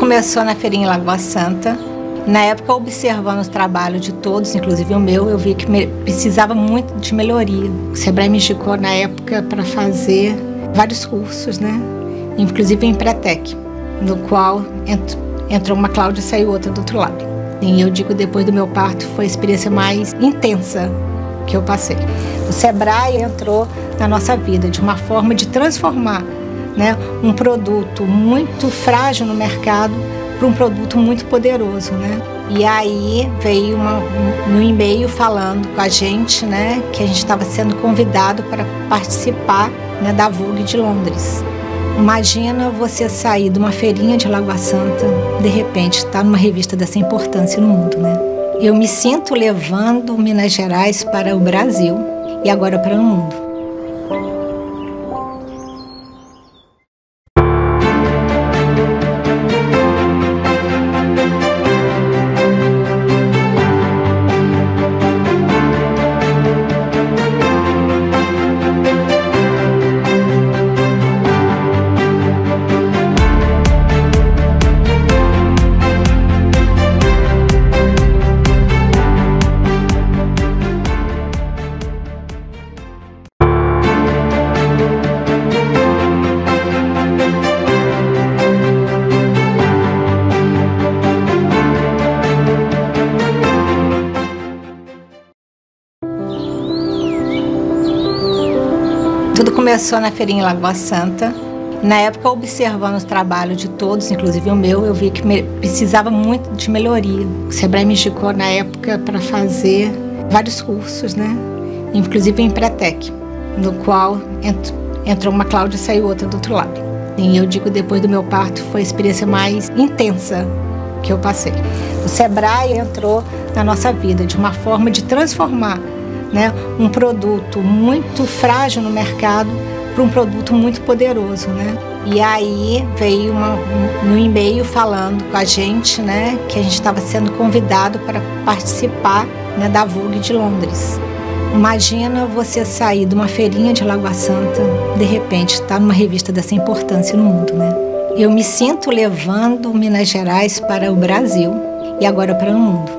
começou na feirinha em Lagoa Santa. Na época, observando o trabalho de todos, inclusive o meu, eu vi que precisava muito de melhoria. O Sebrae me indicou na época para fazer vários cursos, né? Inclusive em Empretec, no qual entrou uma Cláudia e saiu outra do outro lado. E eu digo, depois do meu parto, foi a experiência mais intensa que eu passei. O Sebrae entrou na nossa vida de uma forma de transformar, né, um produto muito frágil no mercado para um produto muito poderoso, né? E aí veio no e-mail falando com a gente, né, que a gente estava sendo convidado para participar, né, da Vogue de Londres. Imagina você sair de uma feirinha de Lagoa Santa, de repente estar numa revista dessa importância no mundo, né? Eu me sinto levando Minas Gerais para o Brasil e agora para o mundo. Tudo começou na feirinha em Lagoa Santa. Na época, observando o trabalho de todos, inclusive o meu, eu vi que precisava muito de melhoria. O Sebrae me indicou na época para fazer vários cursos, né? Inclusive em Empretec, no qual entrou uma Cláudia e saiu outra do outro lado. E eu digo, depois do meu parto, foi a experiência mais intensa que eu passei. O Sebrae entrou na nossa vida de uma forma de transformar, né, um produto muito frágil no mercado para um produto muito poderoso, né? E aí veio no e-mail falando com a gente, né, que a gente estava sendo convidado para participar, né, da Vogue de Londres. Imagina você sair de uma feirinha de Lagoa Santa, de repente estar numa revista dessa importância no mundo, né? Eu me sinto levando Minas Gerais para o Brasil e agora para o mundo.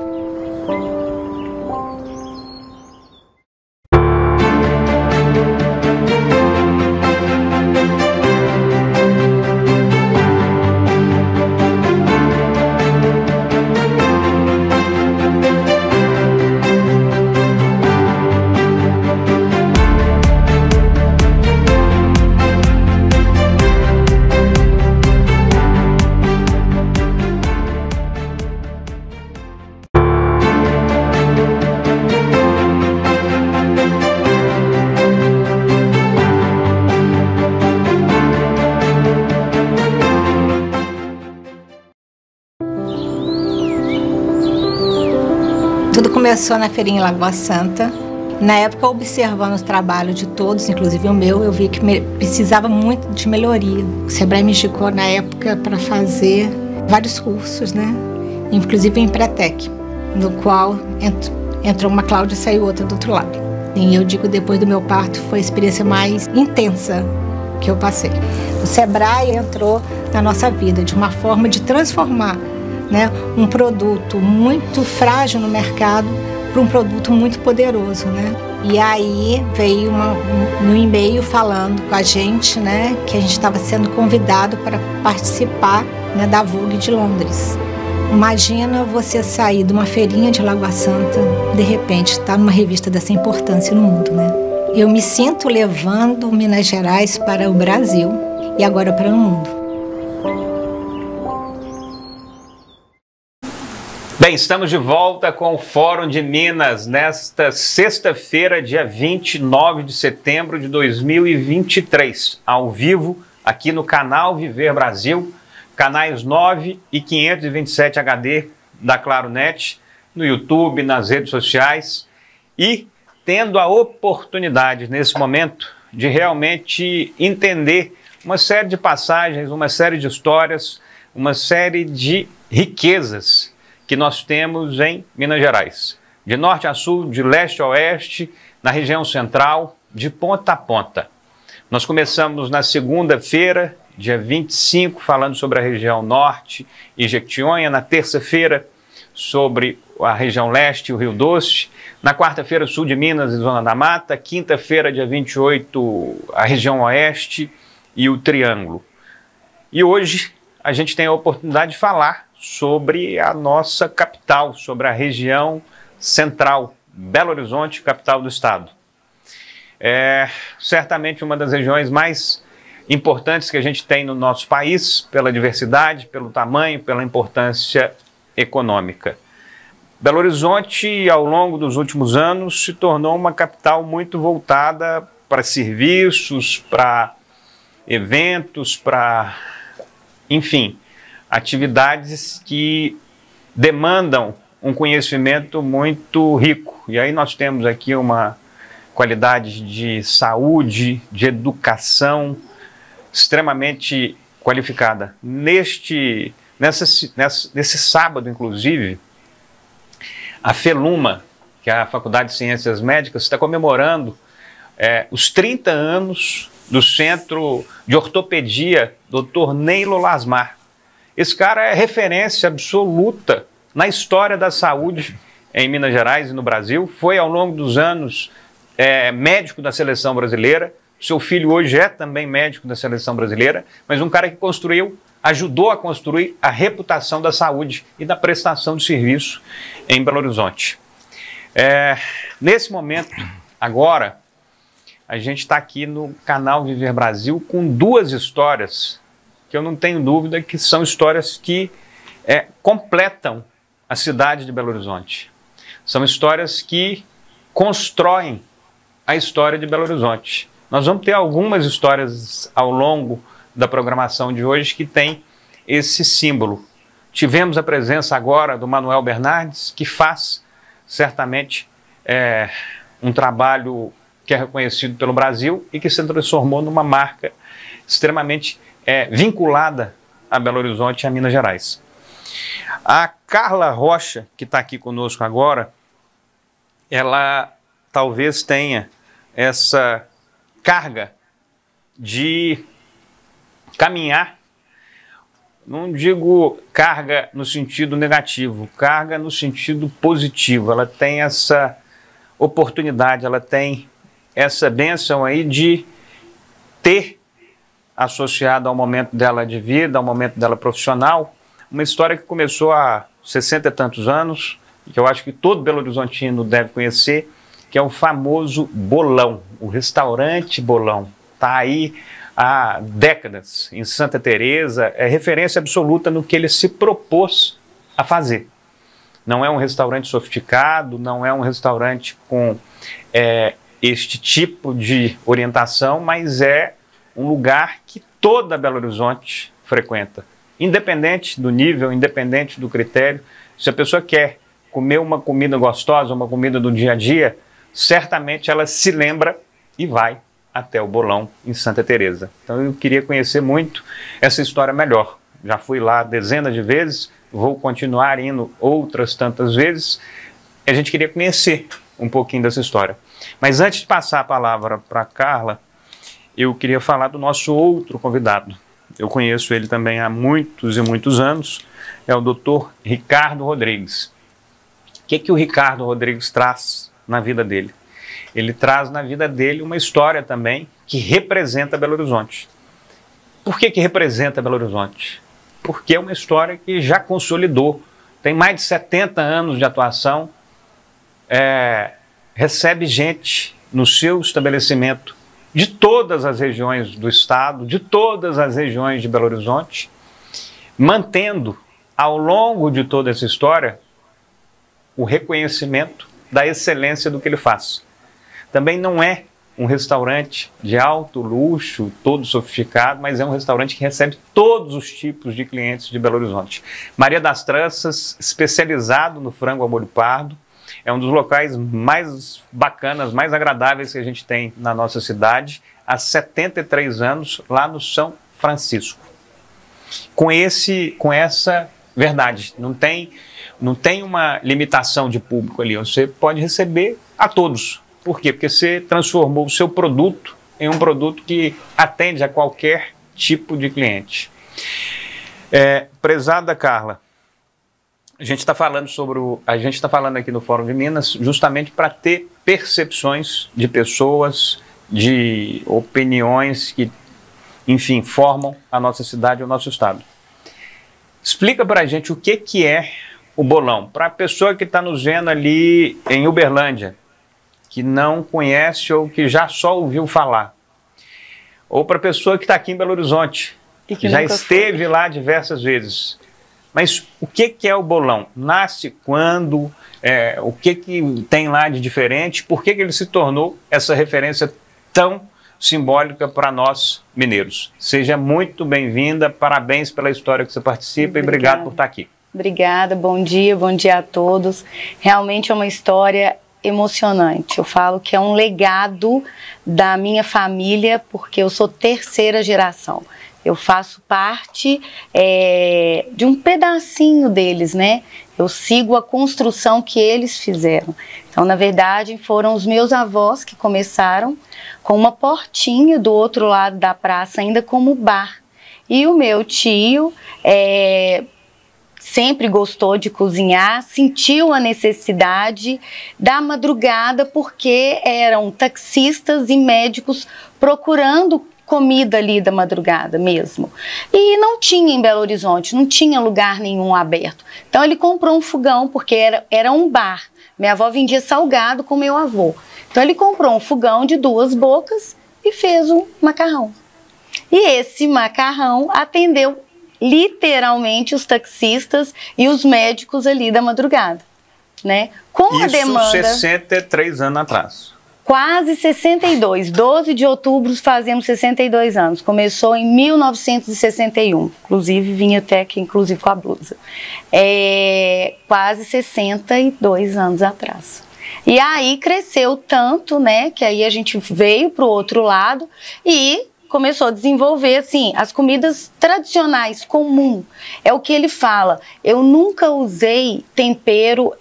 Tudo começou na feirinha em Lagoa Santa. Na época, observando o trabalho de todos, inclusive o meu, eu vi que precisava muito de melhoria. O Sebrae me indicou na época para fazer vários cursos, né? Inclusive em Empretec, no qual entrou uma Cláudia e saiu outra do outro lado. E eu digo, depois do meu parto, foi a experiência mais intensa que eu passei. O Sebrae entrou na nossa vida de uma forma de transformar, né, um produto muito frágil no mercado para um produto muito poderoso, né? E aí veio no e-mail falando com a gente, né, que a gente estava sendo convidado para participar, né, da Vogue de Londres. Imagina você sair de uma feirinha de Lagoa Santa, de repente estar numa revista dessa importância no mundo, né? Eu me sinto levando Minas Gerais para o Brasil e agora para o mundo. Bem, estamos de volta com o Fórum de Minas nesta sexta-feira, dia 29 de setembro de 2023, ao vivo aqui no canal Viver Brasil, canais 9 e 527 HD da Claronet, no YouTube, nas redes sociais e tendo a oportunidade nesse momento de realmente entender uma série de passagens, uma série de histórias, uma série de riquezas que nós temos em Minas Gerais, de norte a sul, de leste a oeste, na região central, de ponta a ponta. Nós começamos na segunda-feira, dia 25, falando sobre a região norte e Jequitinhonha. Na terça-feira, sobre a região leste e o Rio Doce. Na quarta-feira, sul de Minas e Zona da Mata. Quinta-feira, dia 28, a região oeste e o Triângulo. E hoje a gente tem a oportunidade de falar sobre a nossa capital, sobre a região central, Belo Horizonte, capital do estado. É certamente uma das regiões mais importantes que a gente tem no nosso país, pela diversidade, pelo tamanho, pela importância econômica. Belo Horizonte, ao longo dos últimos anos, se tornou uma capital muito voltada para serviços, para eventos, para, enfim, atividades que demandam um conhecimento muito rico. E aí nós temos aqui uma qualidade de saúde, de educação extremamente qualificada. Nesse sábado, inclusive, a FELUMA, que é a Faculdade de Ciências Médicas, está comemorando os 30 anos do Centro de Ortopedia Dr. Neilo Lasmar. Esse cara é referência absoluta na história da saúde em Minas Gerais e no Brasil. Foi, ao longo dos anos, médico da seleção brasileira. Seu filho hoje é também médico da seleção brasileira, mas um cara que ajudou a construir a reputação da saúde e da prestação de serviço em Belo Horizonte. Nesse momento, agora, a gente está aqui no canal Viver Brasil com duas histórias que eu não tenho dúvida que são histórias que completam a cidade de Belo Horizonte. São histórias que constroem a história de Belo Horizonte. Nós vamos ter algumas histórias ao longo da programação de hoje que tem esse símbolo. Tivemos a presença agora do Manuel Bernardes, que faz certamente um trabalho que é reconhecido pelo Brasil e que se transformou numa marca extremamente vinculada a Belo Horizonte e a Minas Gerais. A Carla Rocha, que está aqui conosco agora, ela talvez tenha essa carga de caminhar, não digo carga no sentido negativo, carga no sentido positivo. Ela tem essa oportunidade, ela tem essa bênção aí de ter associado ao momento dela de vida, ao momento dela profissional, uma história que começou há 60 e tantos anos, que eu acho que todo Belo Horizontino deve conhecer, que é o famoso Bolão, o restaurante Bolão. Está aí há décadas em Santa Teresa, é referência absoluta no que ele se propôs a fazer. Não é um restaurante sofisticado, não é um restaurante com este tipo de orientação, mas é um lugar que toda Belo Horizonte frequenta. Independente do nível, independente do critério, se a pessoa quer comer uma comida gostosa, uma comida do dia a dia, certamente ela se lembra e vai até o Bolão em Santa Teresa. Então eu queria conhecer muito essa história melhor. Já fui lá dezenas de vezes, vou continuar indo outras tantas vezes. A gente queria conhecer um pouquinho dessa história. Mas antes de passar a palavra para a Carla, eu queria falar do nosso outro convidado. Eu conheço ele também há muitos e muitos anos, é o Dr. Ricardo Rodrigues. O que o Ricardo Rodrigues traz na vida dele? Ele traz na vida dele uma história também que representa Belo Horizonte. Por que representa Belo Horizonte? Porque é uma história que já consolidou, tem mais de 70 anos de atuação, recebe gente no seu estabelecimento de todas as regiões do estado, de todas as regiões de Belo Horizonte, mantendo ao longo de toda essa história o reconhecimento da excelência do que ele faz. Também não é um restaurante de alto luxo, todo sofisticado, mas é um restaurante que recebe todos os tipos de clientes de Belo Horizonte. Maria das Tranças, especializado no frango ao molho pardo, é um dos locais mais bacanas, mais agradáveis que a gente tem na nossa cidade, há 73 anos, lá no São Francisco. Com essa verdade, não tem uma limitação de público ali, você pode receber a todos. Por quê? Porque você transformou o seu produto em um produto que atende a qualquer tipo de cliente. Prezada Carla, a gente está falando aqui no Fórum de Minas justamente para ter percepções de pessoas, de opiniões que, enfim, formam a nossa cidade e o nosso estado. Explica para a gente o que é o bolão, para a pessoa que está nos vendo ali em Uberlândia, que não conhece ou que já só ouviu falar, ou para a pessoa que está aqui em Belo Horizonte, que já esteve lá diversas vezes. Mas o que é o bolão? Nasce quando? O que tem lá de diferente? Por que ele se tornou essa referência tão simbólica para nós mineiros? Seja muito bem-vinda, parabéns pela história que você participa. Obrigada. E obrigado por estar aqui. Obrigada, bom dia a todos. Realmente é uma história emocionante. Eu falo que é um legado da minha família, porque eu sou terceira geração. Eu faço parte de um pedacinho deles, né? Eu sigo a construção que eles fizeram. Então, na verdade, foram os meus avós que começaram com uma portinha do outro lado da praça, ainda como bar. E o meu tio sempre gostou de cozinhar, sentiu a necessidade da madrugada, porque eram taxistas e médicos procurando comida ali da madrugada mesmo. E não tinha em Belo Horizonte, não tinha lugar nenhum aberto. Então ele comprou um fogão, porque era um bar. Minha avó vendia salgado com meu avô. Então ele comprou um fogão de 2 bocas e fez um macarrão. E esse macarrão atendeu literalmente os taxistas e os médicos ali da madrugada, né? Com a demanda... Isso 63 anos atrás. Quase 62, 12 de outubro fazemos 62 anos, começou em 1961, inclusive vim até aqui, inclusive com a blusa, quase 62 anos atrás. E aí cresceu tanto, né, que aí a gente veio para o outro lado e começou a desenvolver, assim, as comidas tradicionais, comum. É o que ele fala, eu nunca usei tempero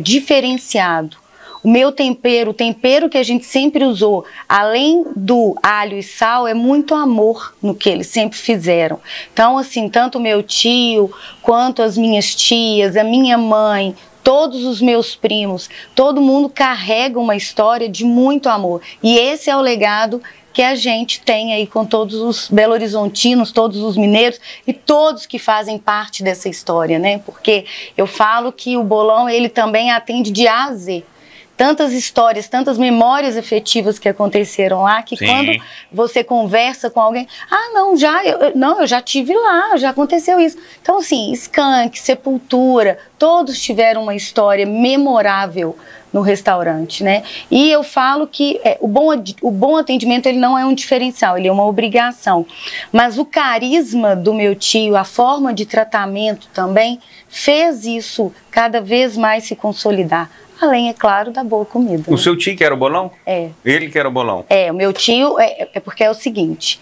diferenciado. O meu tempero, o tempero que a gente sempre usou, além do alho e sal, é muito amor no que eles sempre fizeram. Então, assim, tanto o meu tio, quanto as minhas tias, a minha mãe, todos os meus primos, todo mundo carrega uma história de muito amor. E esse é o legado que a gente tem aí com todos os belo-horizontinos, todos os mineiros e todos que fazem parte dessa história, né? Porque eu falo que o bolão, ele também atende de A a Z. Tantas histórias, tantas memórias afetivas que aconteceram lá, que Sim. Quando você conversa com alguém, eu já tive lá, já aconteceu isso. Então, assim, Skank, Sepultura, todos tiveram uma história memorável no restaurante, né? E eu falo que o bom atendimento, ele não é um diferencial, ele é uma obrigação. Mas o carisma do meu tio, a forma de tratamento também, fez isso cada vez mais se consolidar. Além, é claro, da boa comida. O seu tio que era o bolão? Ele que era o bolão? O meu tio, porque é o seguinte,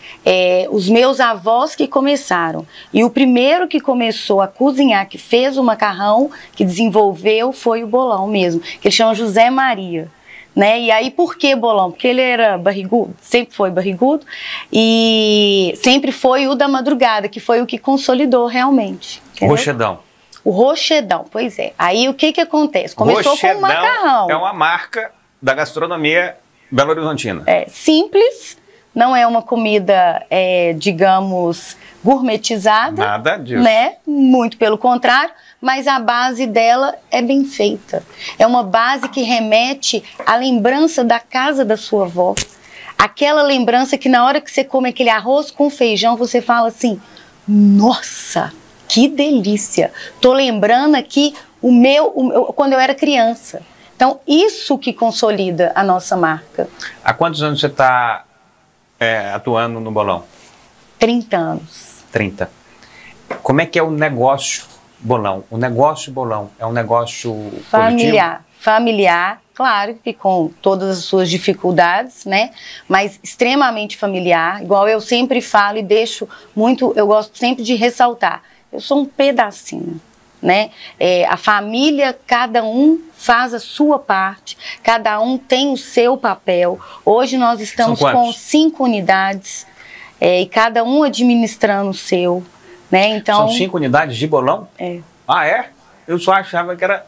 os meus avós que começaram, e o primeiro que começou a cozinhar, que fez o macarrão, que desenvolveu, foi o bolão mesmo, que ele chama José Maria. Né? E aí, por que bolão? Porque ele era barrigudo, sempre foi barrigudo, e sempre foi o da madrugada, que foi o que consolidou realmente. Entendeu? Rochedão. O Rochedão, pois é. Aí o que acontece? Começou com o macarrão. É uma marca da gastronomia belo-horizontina. Simples, não é uma comida, digamos, gourmetizada. Nada disso. Né? Muito pelo contrário, mas a base dela é bem feita. É uma base que remete à lembrança da casa da sua avó. Aquela lembrança que na hora que você come aquele arroz com feijão, você fala assim, nossa, que delícia! Tô lembrando aqui quando eu era criança. Então, isso que consolida a nossa marca. Há quantos anos você está atuando no bolão? 30 anos. 30. Como é que é o negócio bolão? O negócio bolão é um negócio familiar. Familiar, claro, que com todas as suas dificuldades, né? Mas extremamente familiar. Igual eu sempre falo e deixo muito, eu gosto sempre de ressaltar. Eu sou um pedacinho, né? A família, cada um faz a sua parte, cada um tem o seu papel. Hoje nós estamos com 5 unidades. e cada um administrando o seu, né? Então, são 5 unidades de bolão? É. Ah, é? Eu só achava que era...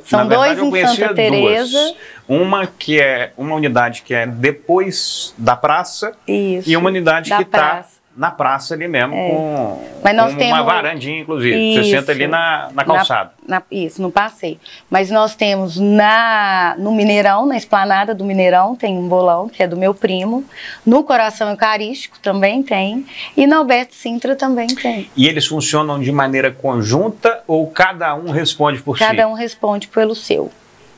São na verdade, 2 eu em conhecia Santa Teresa. 2. Uma que é uma unidade que é depois da praça. Isso, e uma unidade da que está praça. na praça ali mesmo, Mas nós com temos... uma varandinha, inclusive. Isso. Você senta ali na calçada. Isso, no passeio. Mas nós temos no Mineirão, na esplanada do Mineirão, tem um bolão que é do meu primo. No Coração Eucarístico também tem. E na Alberto Sintra também tem. E eles funcionam de maneira conjunta ou cada um responde por si? Cada um responde pelo seu.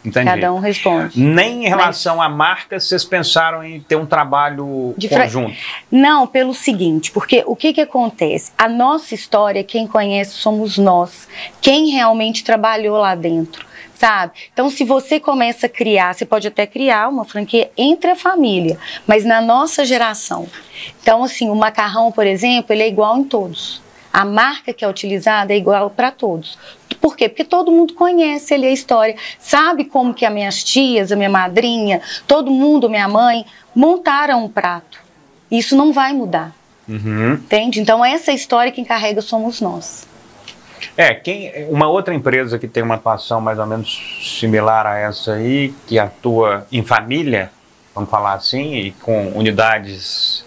Entendi. Cada um responde. Nem em relação à marca, vocês pensaram em ter um trabalho conjunto? Não, pelo seguinte, porque o que acontece? A nossa história, quem conhece somos nós. Quem realmente trabalhou lá dentro, sabe? Então, se você começa a criar, você pode até criar uma franquia entre a família, mas na nossa geração. Então, assim, o macarrão, por exemplo, ele é igual em todos. A marca que é utilizada é igual para todos. Por quê? Porque todo mundo conhece ali a história, sabe como que as minhas tias, a minha madrinha, todo mundo, minha mãe, montaram um prato. Isso não vai mudar, entende? Então essa história quem carrega somos nós. Uma outra empresa que tem uma atuação mais ou menos similar a essa aí, que atua em família, vamos falar assim, e com unidades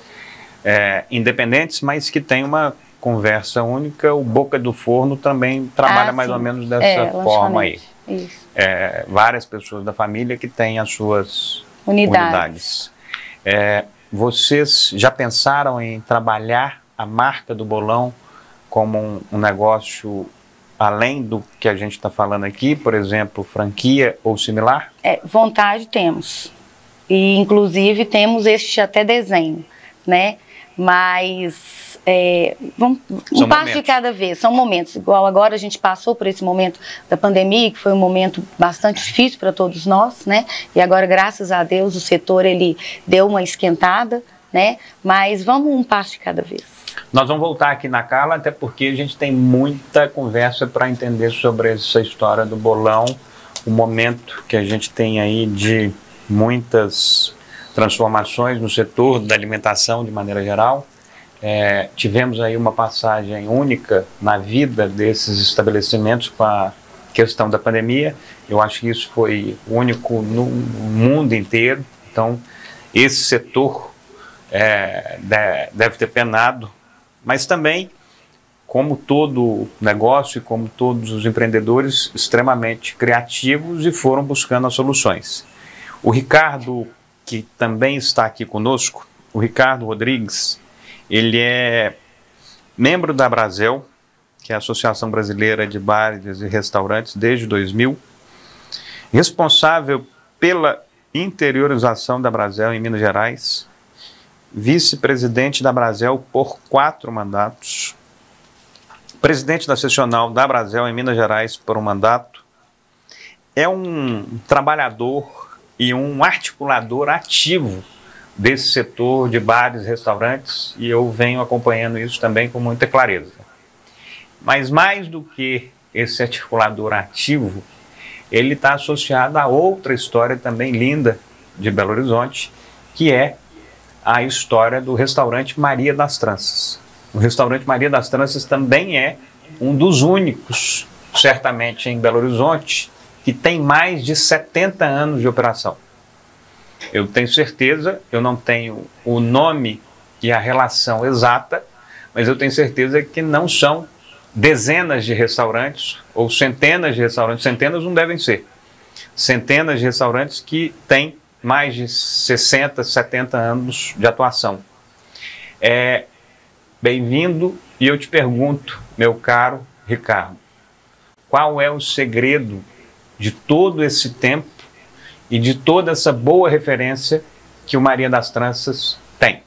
independentes, mas que tem uma conversa única, o Boca do Forno também trabalha mais ou menos dessa forma aí. Isso. Várias pessoas da família que têm as suas unidades. Vocês já pensaram em trabalhar a marca do bolão como um negócio além do que a gente está falando aqui, por exemplo, franquia ou similar? Vontade temos. E inclusive temos este até desenho, né? Mas um passo de cada vez, são momentos. Igual agora a gente passou por esse momento da pandemia, que foi um momento bastante difícil para todos nós, né? E agora, graças a Deus, o setor ele deu uma esquentada, né? Mas vamos um passo de cada vez. Nós vamos voltar aqui na Carla, até porque a gente tem muita conversa para entender sobre essa história do bolão, o momento que a gente tem aí de muitas transformações no setor da alimentação de maneira geral. Tivemos aí uma passagem única na vida desses estabelecimentos com a questão da pandemia. Eu acho que isso foi único no mundo inteiro. Então, esse setor deve ter penado, mas também, como todo negócio e como todos os empreendedores, extremamente criativos e foram buscando as soluções. O Ricardo, que também está aqui conosco, o Ricardo Rodrigues, ele é membro da Brasel, que é a Associação Brasileira de Bares e Restaurantes, desde 2000, responsável pela interiorização da Brasel em Minas Gerais, vice-presidente da Brasel por 4 mandatos, presidente da seccional da Brasel em Minas Gerais por um mandato, é um trabalhador e um articulador ativo desse setor de bares e restaurantes, e eu venho acompanhando isso também com muita clareza. Mas mais do que esse articulador ativo, ele está associado a outra história também linda de Belo Horizonte, que é a história do restaurante Maria das Tranças. O restaurante Maria das Tranças também é um dos únicos, certamente em Belo Horizonte, que tem mais de 70 anos de operação. Eu tenho certeza, eu não tenho o nome e a relação exata, mas eu tenho certeza que não são dezenas de restaurantes ou centenas de restaurantes, centenas não devem ser, centenas de restaurantes que têm mais de 60, 70 anos de atuação. Bem-vindo, e eu te pergunto, meu caro Ricardo, qual é o segredo de todo esse tempo e de toda essa boa referência que o Maria das Tranças tem?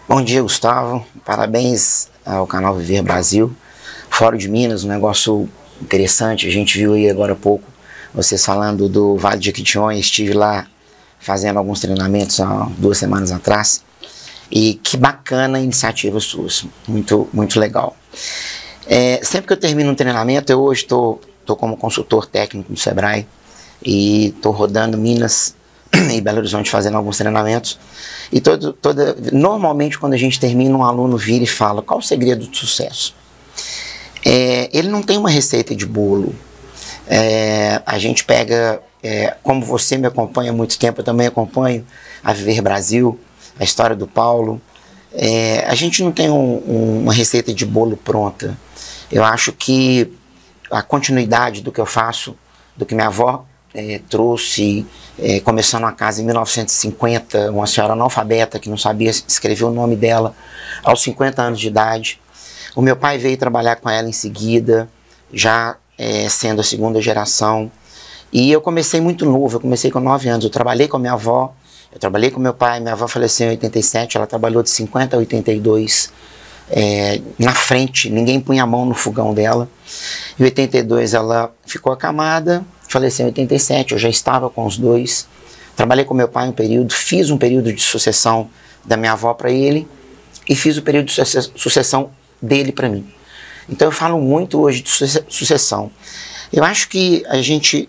Bom dia, Gustavo. Parabéns ao canal Viver Brasil. Fora de Minas, um negócio interessante. A gente viu aí agora há pouco vocês falando do Vale de Jequitinhonha. Estive lá fazendo alguns treinamentos há 2 semanas atrás. E que bacana a iniciativa sua. Muito, muito legal. Sempre que eu termino um treinamento, eu hoje estou como consultor técnico do Sebrae e estou rodando Minas em Belo Horizonte fazendo alguns treinamentos. E normalmente quando a gente termina, um aluno vira e fala: qual o segredo do sucesso? Ele não tem uma receita de bolo. A gente pega, como você me acompanha há muito tempo, eu também acompanho a Viver Brasil, a história do Paulo. A gente não tem uma receita de bolo pronta. Eu acho que a continuidade do que eu faço, do que minha avó trouxe, começando a casa em 1950, uma senhora analfabeta que não sabia escrever o nome dela, aos 50 anos de idade. O meu pai veio trabalhar com ela em seguida, já sendo a segunda geração. E eu comecei muito novo, eu comecei com 9 anos. Eu trabalhei com a minha avó, eu trabalhei com meu pai. Minha avó faleceu em 87, ela trabalhou de 50 a 82. Na frente, ninguém punha a mão no fogão dela. Em 82 ela ficou acamada, faleceu em 87, eu já estava com os dois. Trabalhei com meu pai um período, fiz um período de sucessão da minha avó para ele e fiz o período de sucessão dele para mim. Então eu falo muito hoje de sucessão. Eu acho que a gente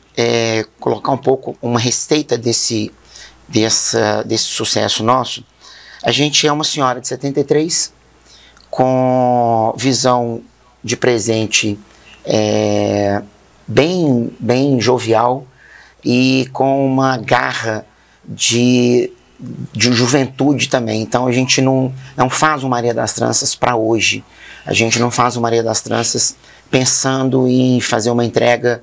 colocar um pouco uma receita desse sucesso nosso. A gente é uma senhora de 73 com visão de presente bem jovial e com uma garra de juventude também. Então a gente não faz o Maria das Tranças para hoje. A gente não faz o Maria das Tranças pensando em fazer uma entrega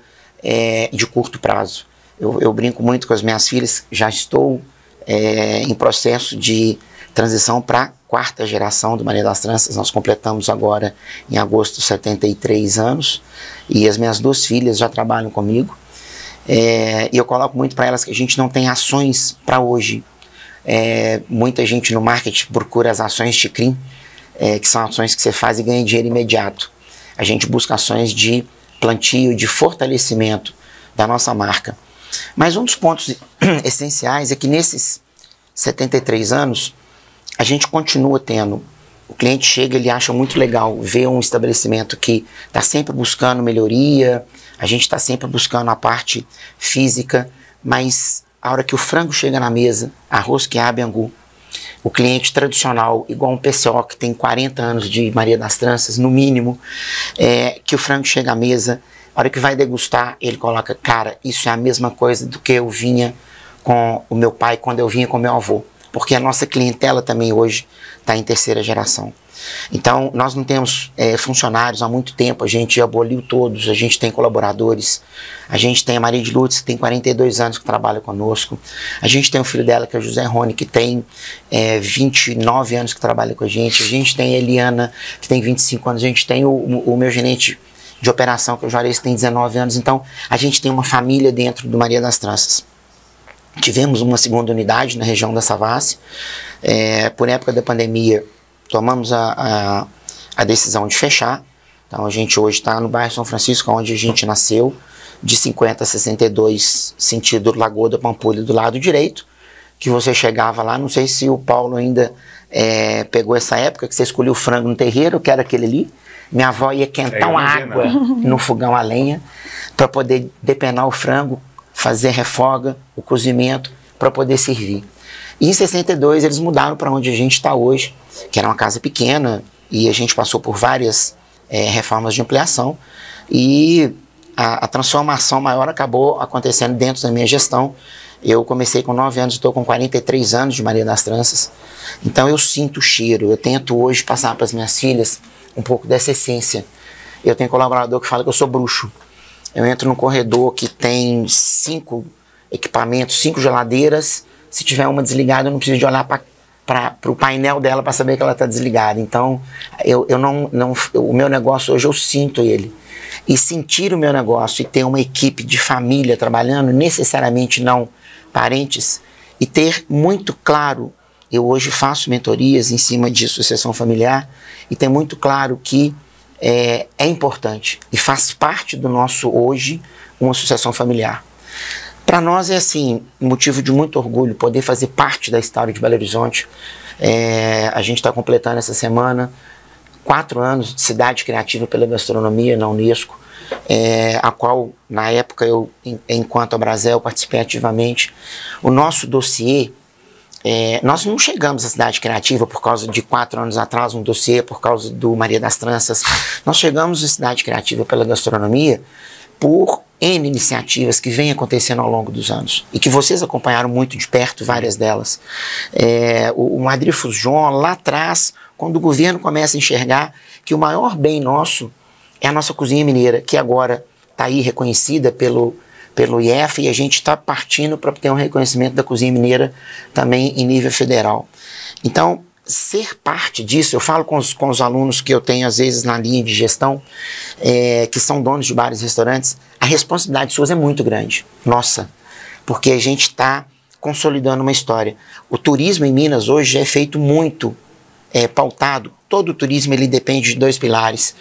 de curto prazo. Eu brinco muito com as minhas filhas, já estou em processo de transição para a 4ª geração do Maria das Tranças. Nós completamos agora em agosto 73 anos e as minhas 2 filhas já trabalham comigo. E eu coloco muito para elas que a gente não tem ações para hoje. Muita gente no marketing procura as ações Chicrin, que são ações que você faz e ganha dinheiro imediato. A gente busca ações de plantio, de fortalecimento da nossa marca. Mas um dos pontos essenciais é que nesses 73 anos, a gente continua tendo. O cliente chega, ele acha muito legal ver um estabelecimento que está sempre buscando melhoria, a gente está sempre buscando a parte física, mas a hora que o frango chega na mesa, arroz, quiabo e angu, o cliente tradicional, igual um PCO que tem 40 anos de Maria das Tranças, no mínimo, que o frango chega à mesa, a hora que vai degustar, ele coloca: cara, isso é a mesma coisa do que eu vinha com o meu pai quando eu vinha com meu avô. Porque a nossa clientela também hoje está em 3ª geração. Então, nós não temos funcionários há muito tempo, a gente aboliu todos, a gente tem colaboradores, a gente tem a Maria de Lourdes, que tem 42 anos que trabalha conosco, a gente tem o filho dela, que é o José Rony, que tem 29 anos que trabalha com a gente tem a Eliana, que tem 25 anos, a gente tem o meu gerente de operação, que é o Juarez, que tem 19 anos, então a gente tem uma família dentro do Maria das Tranças. Tivemos uma 2ª unidade na região da Savassi. Por época da pandemia, tomamos a decisão de fechar. Então a gente hoje está no bairro São Francisco, onde a gente nasceu, de 50 a 62, sentido Lagoa da Pampulha, do lado direito, que você chegava lá. Não sei se o Paulo ainda pegou essa época, que você escolheu o frango no terreiro, que era aquele ali. Minha avó ia quentar uma água no fogão a lenha para poder depenar o frango, fazer refoga, o cozimento, para poder servir. E em 62 eles mudaram para onde a gente está hoje, que era uma casa pequena, e a gente passou por várias reformas de ampliação, e a transformação maior acabou acontecendo dentro da minha gestão. Eu comecei com 9 anos, estou com 43 anos de Maria das Tranças, então eu sinto o cheiro. Eu tento hoje passar para as minhas filhas um pouco dessa essência. Eu tenho colaborador que fala que eu sou bruxo. Eu entro no corredor que tem 5 equipamentos, 5 geladeiras. Se tiver uma desligada, eu não preciso de olhar para o painel dela para saber que ela está desligada. Então, o meu negócio hoje, eu sinto ele. E sentir o meu negócio e ter uma equipe de família trabalhando, necessariamente não parentes, e ter muito claro, eu hoje faço mentorias em cima de sucessão familiar, e ter muito claro que é importante e faz parte do nosso hoje uma sucessão familiar. Para nós é assim, motivo de muito orgulho poder fazer parte da história de Belo Horizonte. A gente está completando essa semana 4 anos de cidade criativa pela gastronomia na Unesco. a qual, na época, eu, enquanto Abrazel, participei ativamente. O nosso dossiê, nós não chegamos à Cidade Criativa por causa de 4 anos atrás, um dossiê por causa do Maria das Tranças. Nós chegamos à Cidade Criativa pela gastronomia por N iniciativas que vêm acontecendo ao longo dos anos e que vocês acompanharam muito de perto, várias delas. O Madrid Fusion, lá atrás, quando o governo começa a enxergar que o maior bem nosso é a nossa cozinha mineira, que agora está aí reconhecida pelo IEF, e a gente está partindo para ter um reconhecimento da cozinha mineira também em nível federal. Então, ser parte disso, eu falo com os alunos que eu tenho às vezes na linha de gestão, que são donos de bares e restaurantes, a responsabilidade sua é muito grande, nossa, porque a gente está consolidando uma história. O turismo em Minas hoje é feito muito pautado, todo o turismo ele depende de 2 pilares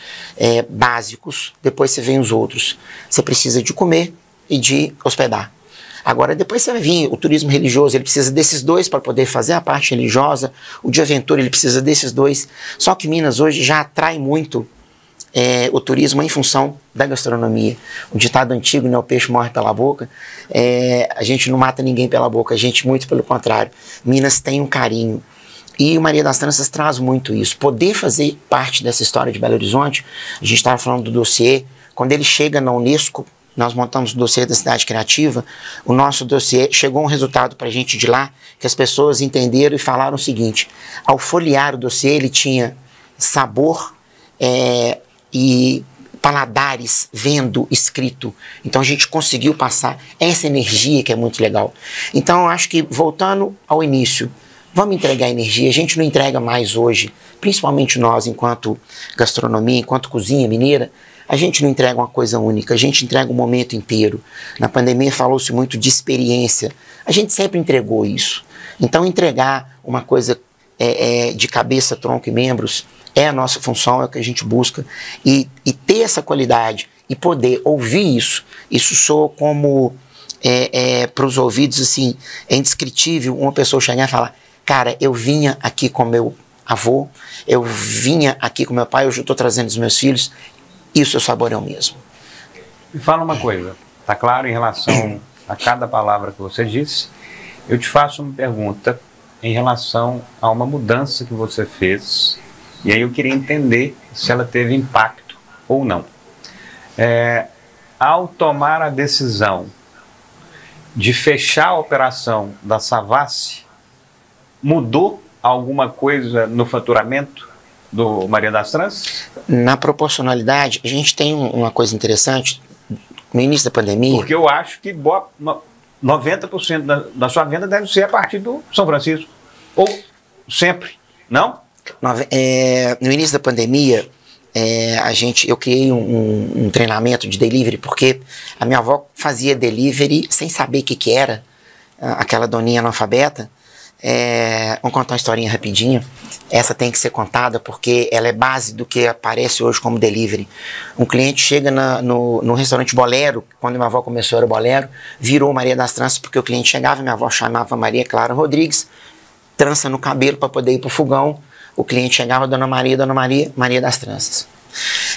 básicos, depois você vem os outros. Você precisa de comer e de hospedar. Agora, depois você vai vir o turismo religioso, ele precisa desses 2 para poder fazer a parte religiosa, o de aventura ele precisa desses 2, só que Minas hoje já atrai muito o turismo em função da gastronomia. O ditado antigo, né, o peixe morre pela boca, a gente não mata ninguém pela boca, a gente muito pelo contrário. Minas tem um carinho. E o Maria das Tranças traz muito isso. Poder fazer parte dessa história de Belo Horizonte, a gente estava falando do dossiê, quando ele chega na Unesco, nós montamos o dossiê da Cidade Criativa, o nosso dossiê chegou um resultado para a gente de lá, que as pessoas entenderam e falaram o seguinte: ao folhear o dossiê, ele tinha sabor e paladares vendo escrito. Então a gente conseguiu passar essa energia que é muito legal. Então eu acho que, voltando ao início, vamos entregar energia. A gente não entrega mais hoje, principalmente nós, enquanto gastronomia, enquanto cozinha mineira, a gente não entrega uma coisa única, a gente entrega um momento inteiro. Na pandemia falou-se muito de experiência, a gente sempre entregou isso. Então entregar uma coisa de cabeça, tronco e membros é a nossa função, é o que a gente busca. E ter essa qualidade e poder ouvir isso soa como, para os ouvidos, assim, é indescritível uma pessoa chegar e falar: cara, eu vinha aqui com meu avô, eu vinha aqui com meu pai, hoje eu estou trazendo os meus filhos. Isso o sabor é o mesmo. Me fala uma coisa, tá claro em relação a cada palavra que você disse? Eu te faço uma pergunta em relação a uma mudança que você fez, e aí eu queria entender se ela teve impacto ou não. Ao tomar a decisão de fechar a operação da Savassi, mudou alguma coisa no faturamento do Maria das Tranças? Na proporcionalidade, a gente tem uma coisa interessante. No início da pandemia... Porque eu acho que 90% da sua venda deve ser a partir do São Francisco. Ou sempre, não? No início da pandemia, eu criei um treinamento de delivery, porque a minha avó fazia delivery sem saber o que era, aquela doninha analfabeta. Vamos contar uma historinha rapidinho. Essa tem que ser contada porque ela é base do que aparece hoje como delivery. Um cliente chega no restaurante Bolero, quando minha avó começou era Bolero, virou Maria das Tranças, porque o cliente chegava, minha avó chamava Maria Clara Rodrigues, trança no cabelo para poder ir para o fogão. O cliente chegava, Dona Maria, Maria das Tranças.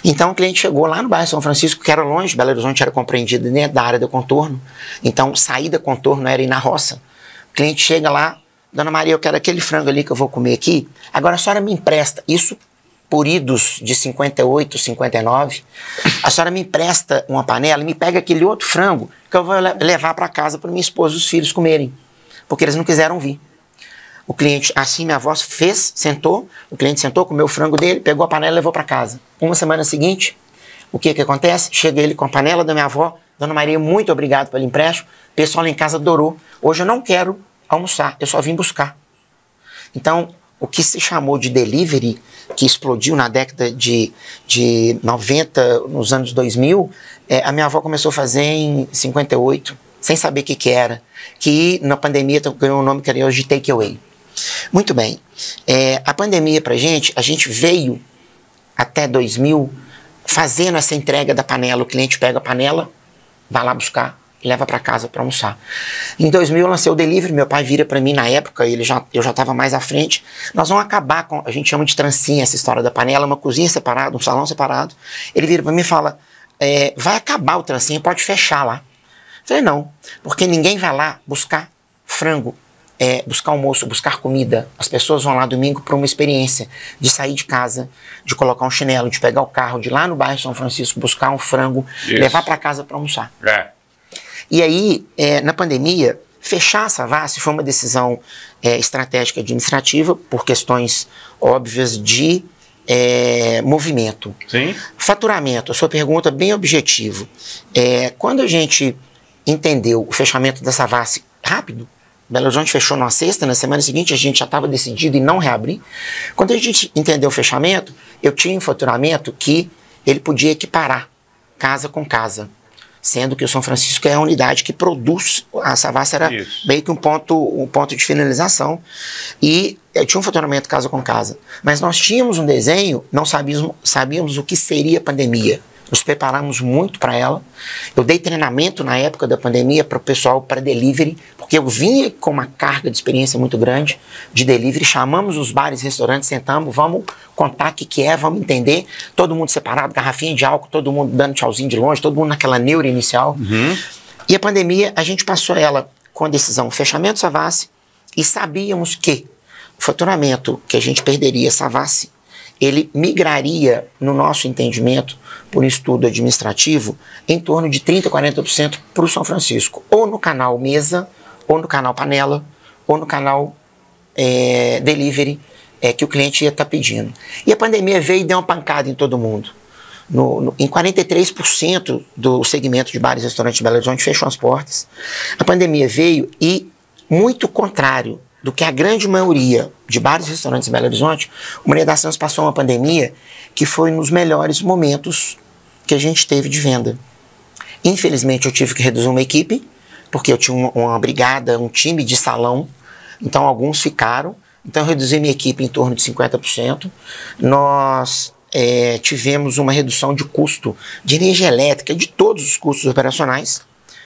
Então o cliente chegou lá no bairro São Francisco, que era longe, Belo Horizonte era compreendido dentro da área do contorno, então sair da contorno era ir na roça. O cliente chega lá: Dona Maria, eu quero aquele frango ali que eu vou comer aqui, agora a senhora me empresta, isso por idos de 58, 59, a senhora me empresta uma panela e me pega aquele outro frango que eu vou levar para casa para minha esposa e os filhos comerem, porque eles não quiseram vir. O cliente, assim minha avó fez, sentou, o cliente sentou, comeu o frango dele, pegou a panela e levou para casa. Uma semana seguinte, o que acontece? Chega ele com a panela da minha avó: Dona Maria, muito obrigado pelo empréstimo, o pessoal lá em casa adorou, hoje eu não quero almoçar, eu só vim buscar. Então, o que se chamou de delivery, que explodiu na década de 90, nos anos 2000, a minha avó começou a fazer em 58, sem saber o que era, que na pandemia ganhou um nome que era hoje de takeaway. Muito bem, a pandemia pra gente, a gente veio até 2000 fazendo essa entrega da panela. O cliente pega a panela, vai lá buscar e leva para casa para almoçar. Em 2000 eu lancei o delivery, meu pai vira para mim na época, eu já estava mais à frente, nós vamos acabar com, a gente chama de trancinha essa história da panela, uma cozinha separada, um salão separado. Ele vira para mim e fala: vai acabar o trancinho, pode fechar lá. Eu falei, não, porque ninguém vai lá buscar frango, buscar almoço, buscar comida. As pessoas vão lá domingo para uma experiência de sair de casa, de colocar um chinelo, de pegar o carro, de ir lá no bairro São Francisco, buscar um frango, levar para casa para almoçar. E aí, na pandemia, fechar a Savassi foi uma decisão estratégica administrativa por questões óbvias de movimento. Sim. Faturamento, a sua pergunta bem objetivo. Quando a gente entendeu o fechamento da Savassi rápido, Belo Horizonte fechou na sexta, na semana seguinte a gente já estava decidido em não reabrir. Quando a gente entendeu o fechamento, eu tinha um faturamento que ele podia equiparar casa com casa, sendo que o São Francisco é a unidade que produz, a Savassi era meio que um ponto de finalização, e eu tinha um faturamento casa com casa. Mas nós tínhamos um desenho, não sabíamos o que seria pandemia. Nos preparamos muito para ela. Eu dei treinamento na época da pandemia para o pessoal para delivery, porque eu vinha com uma carga de experiência muito grande de delivery. Chamamos os bares e restaurantes, sentamos, vamos contar o que é, vamos entender. Todo mundo separado, garrafinha de álcool, todo mundo dando tchauzinho de longe, todo mundo naquela neura inicial. E a pandemia, a gente passou ela com a decisão fechamento Savassi, e sabíamos que o faturamento que a gente perderia Savassi, ele migraria, no nosso entendimento, por estudo administrativo, em torno de 30% a 40% para o São Francisco. Ou no canal mesa, ou no canal panela, ou no canal delivery, que o cliente ia estar pedindo. E a pandemia veio e deu uma pancada em todo mundo. Em 43% do segmento de bares e restaurantes de Belo Horizonte fechou as portas. A pandemia veio e, muito contrário do que a grande maioria de bares e restaurantes em Belo Horizonte, o Maria das Santos passou uma pandemia que foi nos melhores momentos que a gente teve de venda. Infelizmente, eu tive que reduzir uma equipe, porque eu tinha uma brigada, um time de salão, então alguns ficaram. Então eu reduzi minha equipe em torno de 50%. Nós tivemos uma redução de custo de energia elétrica, de todos os custos operacionais.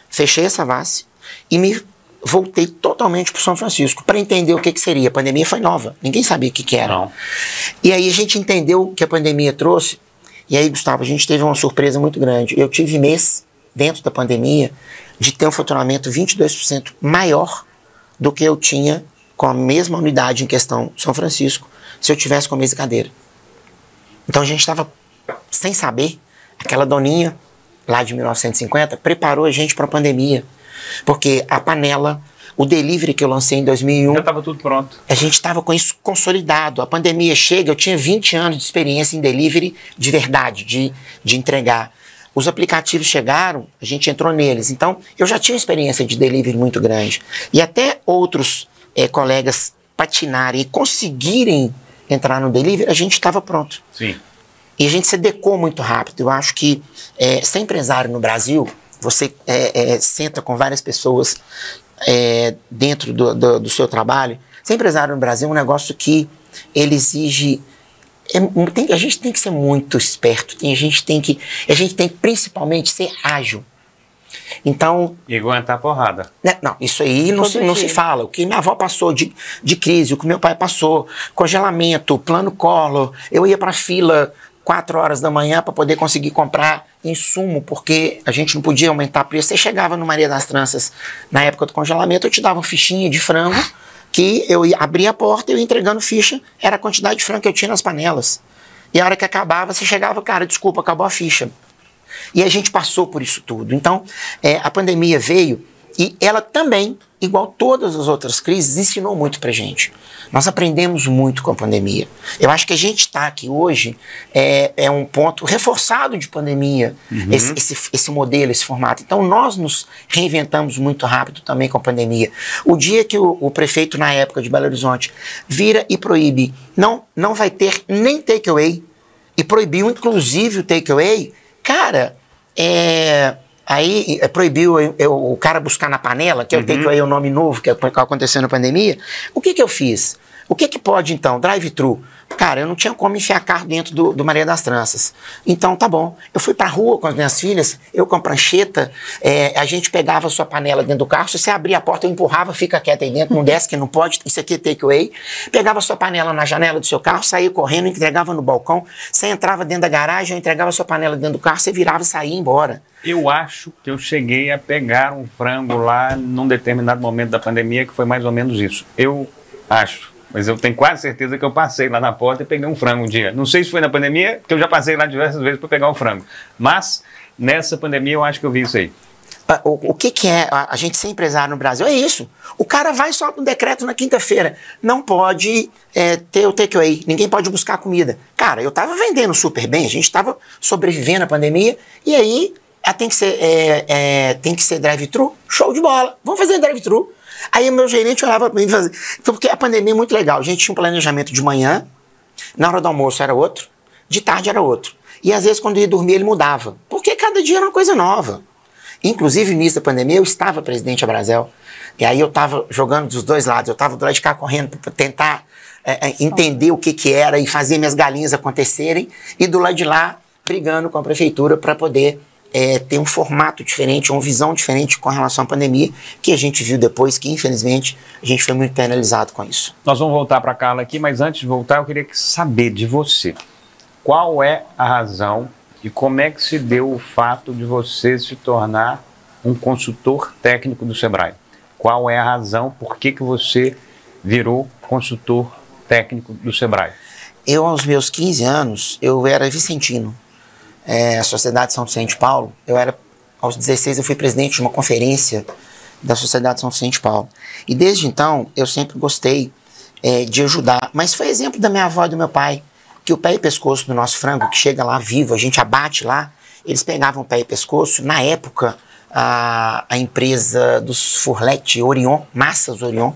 Fechei a Savassi e me voltei totalmente para o São Francisco para entender o que seria. A pandemia foi nova, ninguém sabia o que era. Não. E aí a gente entendeu o que a pandemia trouxe. E aí, Gustavo, a gente teve uma surpresa muito grande. Eu tive mês, dentro da pandemia, de ter um faturamento 22% maior do que eu tinha com a mesma unidade em questão, São Francisco, se eu tivesse com a mesa e cadeira. Então a gente estava sem saber, aquela doninha lá de 1950 preparou a gente para a pandemia. Porque a panela, o delivery que eu lancei em 2001... Já estava tudo pronto. A gente estava com isso consolidado. A pandemia chega, eu tinha 20 anos de experiência em delivery de verdade, de entregar. Os aplicativos chegaram, a gente entrou neles. Então, eu já tinha experiência de delivery muito grande. E até outros colegas patinarem e conseguirem entrar no delivery, a gente estava pronto. Sim. E a gente se adequou muito rápido. Eu acho que ser empresário no Brasil... Você senta com várias pessoas dentro do seu trabalho. Ser empresário no Brasil é um negócio que ele exige... a gente tem que ser muito esperto. A gente tem que principalmente ser ágil. Então... E aguentar a porrada. Não, isso aí não se fala. O que minha avó passou de crise, o que meu pai passou, congelamento, plano Collor, eu ia para fila 4 horas da manhã para poder conseguir comprar insumo, porque a gente não podia aumentar preço. Você chegava no Maria das Tranças, na época do congelamento, eu te dava uma fichinha de frango, que eu ia abrir a porta e eu ia entregando ficha, era a quantidade de frango que eu tinha nas panelas. E a hora que acabava, você chegava, cara, desculpa, acabou a ficha. E a gente passou por isso tudo. Então, a pandemia veio e ela também, igual todas as outras crises, ensinou muito pra gente. Nós aprendemos muito com a pandemia. Eu acho que a gente está aqui hoje é um ponto reforçado de pandemia, esse modelo, esse formato. Então, nós nos reinventamos muito rápido também com a pandemia. O dia que o prefeito, na época de Belo Horizonte, vira e proíbe, não vai ter nem takeaway, e proibiu inclusive o takeaway, cara, aí proibiu o cara buscar na panela, que é o takeaway, o nome novo que aconteceu na pandemia. O que eu fiz? O que que pode então? Drive-thru. Cara, eu não tinha como enfiar carro dentro do Maria das Tranças. Então, tá bom. Eu fui pra rua com as minhas filhas, eu com a prancheta, a gente pegava a sua panela dentro do carro, se você abria a porta, eu empurrava, fica quieto aí dentro, não desce que não pode, isso aqui é takeaway. Pegava a sua panela na janela do seu carro, saía correndo, entregava no balcão, você entrava dentro da garagem, eu entregava a sua panela dentro do carro, você virava e saía embora. Eu acho que eu cheguei a pegar um frango lá num determinado momento da pandemia, que foi mais ou menos isso. Eu acho. Mas eu tenho quase certeza que eu passei lá na porta e peguei um frango um dia. Não sei se foi na pandemia, porque eu já passei lá diversas vezes para pegar um frango. Mas, nessa pandemia, eu acho que eu vi isso aí. O que é a gente ser empresário no Brasil? É isso. O cara vai e solta um decreto na quinta-feira. Não pode ter o takeaway. Ninguém pode buscar comida. Cara, eu tava vendendo super bem. A gente tava sobrevivendo à pandemia. E aí, tem que ser drive-thru. Show de bola. Vamos fazer drive-thru. Aí o meu gerente olhava para mim e fazia... Então, porque a pandemia é muito legal. A gente tinha um planejamento de manhã, na hora do almoço era outro, de tarde era outro. E às vezes quando ia dormir ele mudava. Porque cada dia era uma coisa nova. Inclusive no início da pandemia eu estava presidente da Brasel. E aí eu estava jogando dos dois lados. Eu estava do lado de cá correndo para tentar entender o que era e fazer minhas galinhas acontecerem. E do lado de lá brigando com a prefeitura para poder... ter um formato diferente, uma visão diferente com relação à pandemia, que a gente viu depois que, infelizmente, a gente foi muito penalizado com isso. Nós vamos voltar para a Carla aqui, mas antes de voltar, eu queria saber de você. Qual é a razão e como é que se deu o fato de você se tornar um consultor técnico do Sebrae? Qual é a razão, por que você virou consultor técnico do Sebrae? Eu, aos meus 15 anos, eu era vicentino. A Sociedade São Vicente de Paulo, aos 16 eu fui presidente de uma conferência da Sociedade São Vicente de Paulo. E desde então eu sempre gostei de ajudar, mas foi exemplo da minha avó e do meu pai, que o pé e pescoço do nosso frango, que chega lá vivo, a gente abate lá, eles pegavam o pé e pescoço, na época a empresa dos Furlete, Orion, Massas Orion,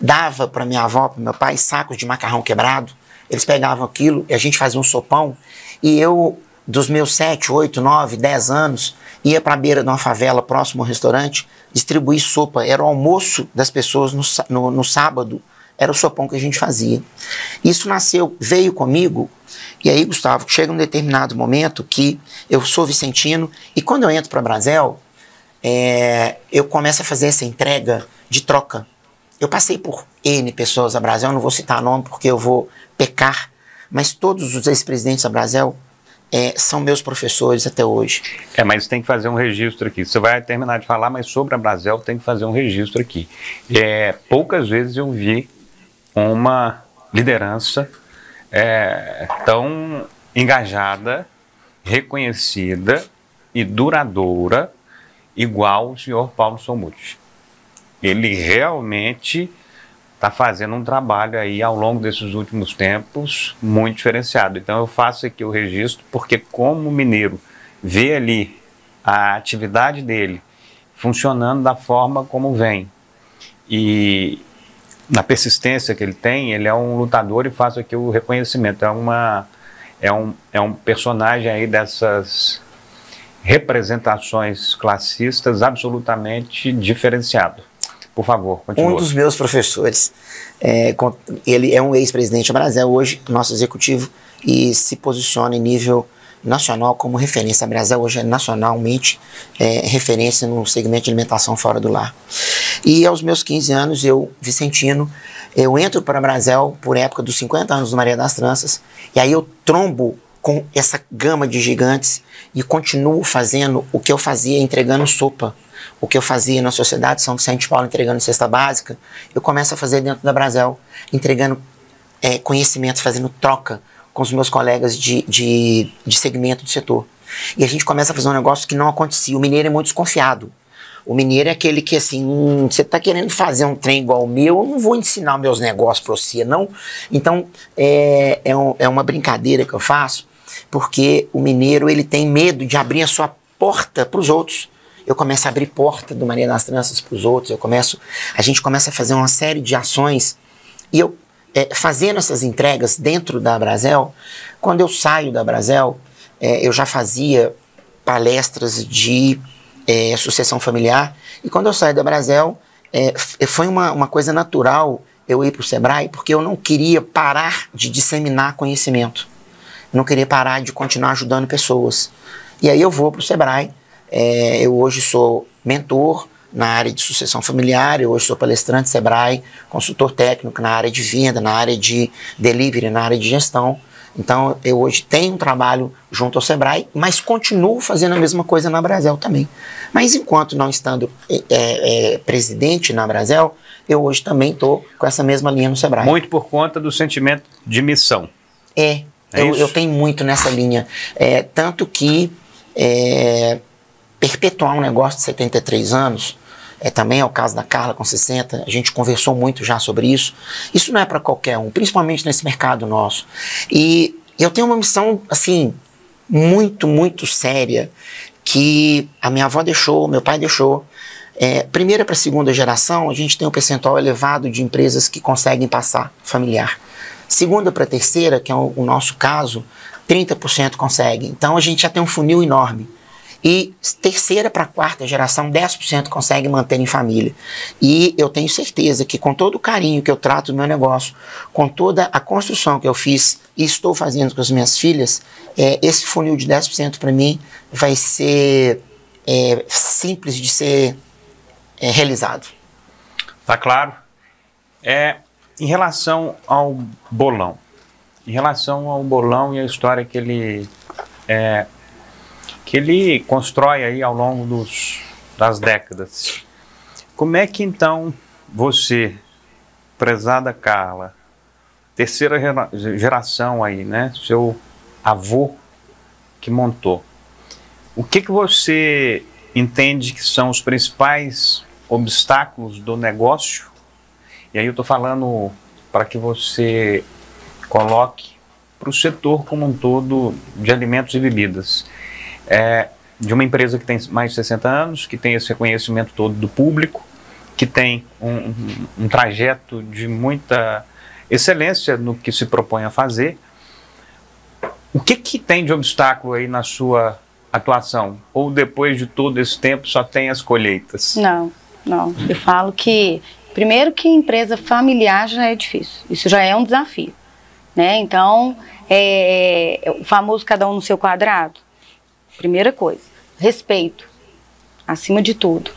dava para minha avó, para meu pai, sacos de macarrão quebrado, eles pegavam aquilo e a gente fazia um sopão, e eu... dos meus 7, 8, 9, 10 anos, ia para a beira de uma favela próximo ao restaurante, distribuir sopa. Era o almoço das pessoas no sábado, era o sopão que a gente fazia. Isso veio comigo, e aí, Gustavo, chega um determinado momento que eu sou vicentino, e quando eu entro para a Brasel, eu começo a fazer essa entrega de troca. Eu passei por N pessoas da Brasel, não vou citar nome porque eu vou pecar, mas todos os ex-presidentes da Brasel, são meus professores até hoje. Mas tem que fazer um registro aqui. Você vai terminar de falar, mas sobre a Brasel tem que fazer um registro aqui. Poucas vezes eu vi uma liderança tão engajada, reconhecida e duradoura igual o senhor Paulo Somuth. Ele realmente está fazendo um trabalho aí ao longo desses últimos tempos muito diferenciado. Então eu faço aqui o registro porque como mineiro vê ali a atividade dele funcionando da forma como vem e na persistência que ele tem, ele é um lutador e faço aqui o reconhecimento. É um personagem aí dessas representações classistas absolutamente diferenciado. Por favor, continue. Um dos meus professores, ele é um ex-presidente da Brasel, hoje nosso executivo, e se posiciona em nível nacional como referência. A Brasel hoje é nacionalmente referência no segmento de alimentação fora do lar. E aos meus 15 anos, vicentino, eu entro para a Brasel por época dos 50 anos do Maria das Tranças, e aí eu trombo com essa gama de gigantes e continuo fazendo o que eu fazia entregando sopa. O que eu fazia na Sociedade São Vicente de Paulo entregando cesta básica, eu começo a fazer dentro da Brasel, entregando conhecimentos, fazendo troca com os meus colegas de segmento do setor. E a gente começa a fazer um negócio que não acontecia. O mineiro é muito desconfiado. O mineiro é aquele que assim, você está querendo fazer um trem igual o meu, eu não vou ensinar meus negócios para você, não. Então, é uma brincadeira que eu faço, porque o mineiro ele tem medo de abrir a sua porta para os outros. Eu começo a abrir porta do Maria das Tranças para os outros, a gente começa a fazer uma série de ações, e eu fazendo essas entregas dentro da Brasel, quando eu saio da Brasel, eu já fazia palestras de sucessão familiar, e quando eu saio da Brasel, foi uma coisa natural eu ir para o Sebrae porque eu não queria parar de disseminar conhecimento. Eu não queria parar de continuar ajudando pessoas. E aí eu vou para o Sebrae. Eu hoje sou mentor na área de sucessão familiar, eu hoje sou palestrante Sebrae, consultor técnico na área de venda, na área de delivery, na área de gestão. Então, eu hoje tenho um trabalho junto ao Sebrae, mas continuo fazendo a mesma coisa na Brasel também. Mas enquanto não estando presidente na Brasel, eu hoje também estou com essa mesma linha no Sebrae. Muito por conta do sentimento de missão. Eu tenho muito nessa linha. Tanto que perpetuar um negócio de 73 anos, também é o caso da Carla com 60, a gente conversou muito já sobre isso. Isso não é para qualquer um, principalmente nesse mercado nosso. E eu tenho uma missão, assim, muito, muito séria, que a minha avó deixou, meu pai deixou. Primeira para a segunda geração, a gente tem um percentual elevado de empresas que conseguem passar familiar. Segunda para a terceira, que é o nosso caso, 30% consegue. Então a gente já tem um funil enorme. E terceira para a quarta geração, 10% consegue manter em família. E eu tenho certeza que com todo o carinho que eu trato do meu negócio, com toda a construção que eu fiz e estou fazendo com as minhas filhas, esse funil de 10% para mim vai ser simples de ser realizado. Tá claro. Em relação ao bolão. Em relação ao bolão e a história que ele constrói aí ao longo das décadas. Como é que então você, prezada Carla, terceira geração aí, né, seu avô que montou, o que você entende que são os principais obstáculos do negócio? E aí eu estou falando para que você coloque para o setor como um todo de alimentos e bebidas. De uma empresa que tem mais de 60 anos, que tem esse reconhecimento todo do público, que tem um trajeto de muita excelência no que se propõe a fazer. O que tem de obstáculo aí na sua atuação? Ou depois de todo esse tempo só tem as colheitas? Não. Eu falo que, primeiro que empresa familiar já é difícil. Isso já é um desafio, né? Então, o famoso cada um no seu quadrado. Primeira coisa, respeito, acima de tudo,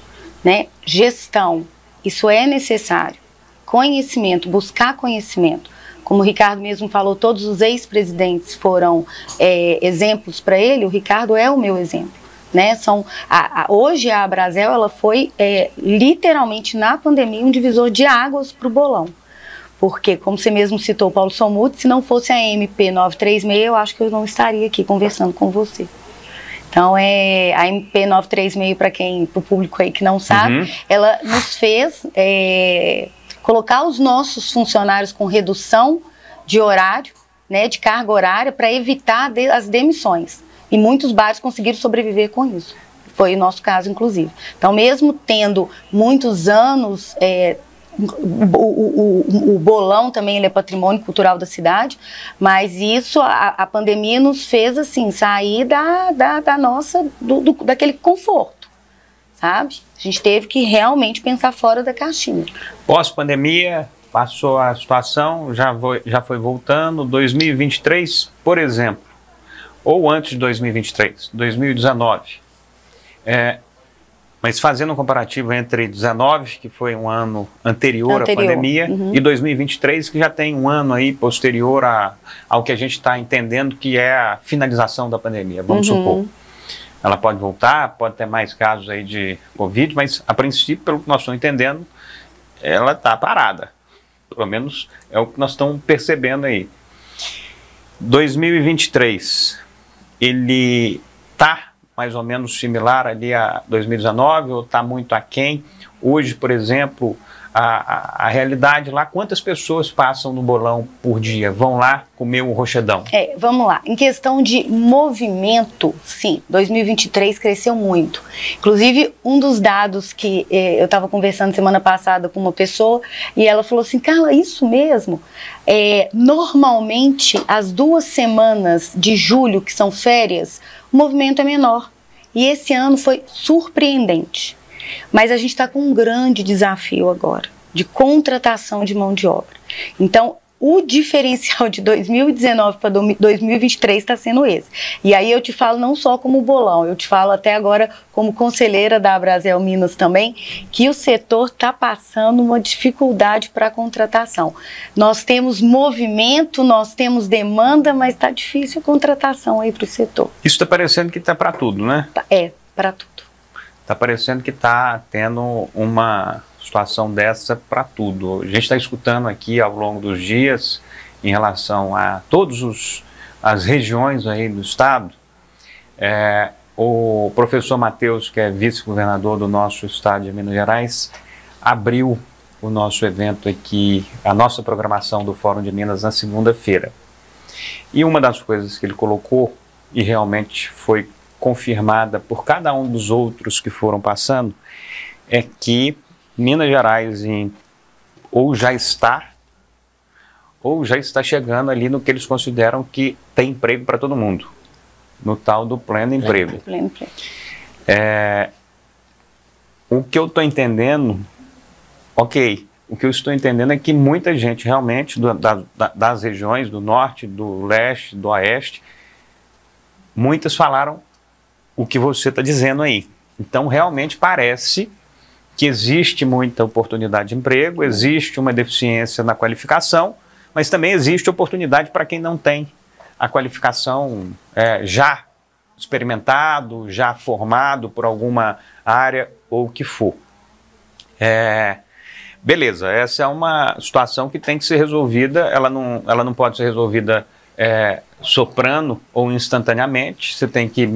né? Gestão, isso é necessário. Conhecimento, buscar conhecimento. Como o Ricardo mesmo falou, todos os ex-presidentes foram exemplos para ele, o Ricardo é o meu exemplo, né? Hoje a Brasel, ela foi literalmente na pandemia um divisor de águas para o bolão. Porque, como você mesmo citou, Paulo Somuth, se não fosse a MP 936, eu acho que eu não estaria aqui conversando com você. Então, a MP 936, para o público aí que não sabe, ela nos fez colocar os nossos funcionários com redução de horário, né, de carga horária, para evitar as demissões. E muitos bares conseguiram sobreviver com isso. Foi o nosso caso, inclusive. Então, mesmo tendo muitos anos... O bolão também ele é patrimônio cultural da cidade, mas isso, a pandemia nos fez assim, sair daquele conforto, sabe? A gente teve que realmente pensar fora da caixinha. Pós-pandemia, passou a situação, já foi voltando, 2023, por exemplo, ou antes de 2023, 2019, mas fazendo um comparativo entre 19, que foi um ano anterior à pandemia, e 2023, que já tem um ano aí posterior ao que a gente está entendendo que é a finalização da pandemia, vamos supor. Ela pode voltar, pode ter mais casos aí de Covid, mas a princípio, pelo que nós estamos entendendo, ela está parada. Pelo menos é o que nós estamos percebendo aí. 2023, ele está mais ou menos similar ali a 2019 ou está muito aquém? Hoje, por exemplo, a realidade lá, quantas pessoas passam no bolão por dia? Vão lá comer o rochedão? Vamos lá. Em questão de movimento, sim, 2023 cresceu muito. Inclusive, um dos dados que eu estava conversando semana passada com uma pessoa e ela falou assim, Carla, isso mesmo? Normalmente, as 2 semanas de julho, que são férias, o movimento é menor. E esse ano foi surpreendente. Mas a gente está com um grande desafio agora, de contratação de mão de obra. Então, o diferencial de 2019 para 2023 está sendo esse. E aí eu te falo não só como bolão, eu te falo até agora como conselheira da Abrazel Minas também, que o setor está passando uma dificuldade para a contratação. Nós temos movimento, nós temos demanda, mas está difícil a contratação aí para o setor. Isso está parecendo que está para tudo, né? É, para tudo. Está parecendo que está tendo uma situação dessa para tudo. A gente está escutando aqui ao longo dos dias, em relação a todas as regiões aí do estado, o professor Matheus, que é vice-governador do nosso estado de Minas Gerais, abriu o nosso evento aqui, a nossa programação do Fórum de Minas na segunda-feira. E uma das coisas que ele colocou, e realmente foi confirmada por cada um dos outros que foram passando, é que Minas Gerais ou já está chegando ali no que eles consideram que tem emprego para todo mundo, no tal do pleno emprego. Pleno emprego. O que eu estou entendendo, o que eu estou entendendo é que muita gente realmente das regiões do norte, do leste, do oeste, muitas falaram o que você está dizendo aí. Então realmente parece que existe muita oportunidade de emprego, existe uma deficiência na qualificação, mas também existe oportunidade para quem não tem a qualificação já experimentado, já formado por alguma área ou o que for. Beleza, essa é uma situação que tem que ser resolvida, ela não pode ser resolvida soprando ou instantaneamente, você tem que